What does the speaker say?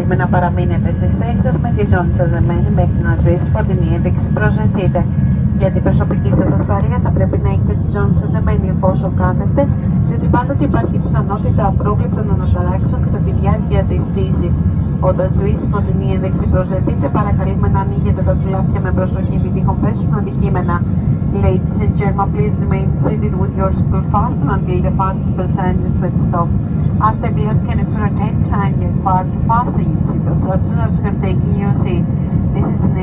Πρέπει να παραμείνετε στις θέσεις σας με τη ζώνη σας δεμένη μέχρι να σβήσει φωτεινή ένδειξη προσδεθείτε. Για την προσωπική σας ασφάλεια θα πρέπει να έχετε τη ζώνη σας δεμένη εφόσον κάθεστε, διότι πάντοτε υπάρχει πιθανότητα απρόβλεπτων αναταράξεων κατά τη διάρκεια της πτήσης. Όταν σβήσει φωτεινή ένδειξη προσδεθείτε, παρακαλούμε να ανοίγετε τα τουλάπια με προσοχή μη τυχόν πέσουν αντικείμενα. Ladies and gentlemen, please remain seated with your seatbelt fastened until the fastest signs will stop. After beers can if you attain time, get far to fasten your seatbelts as soon as you are taking your seat. This is an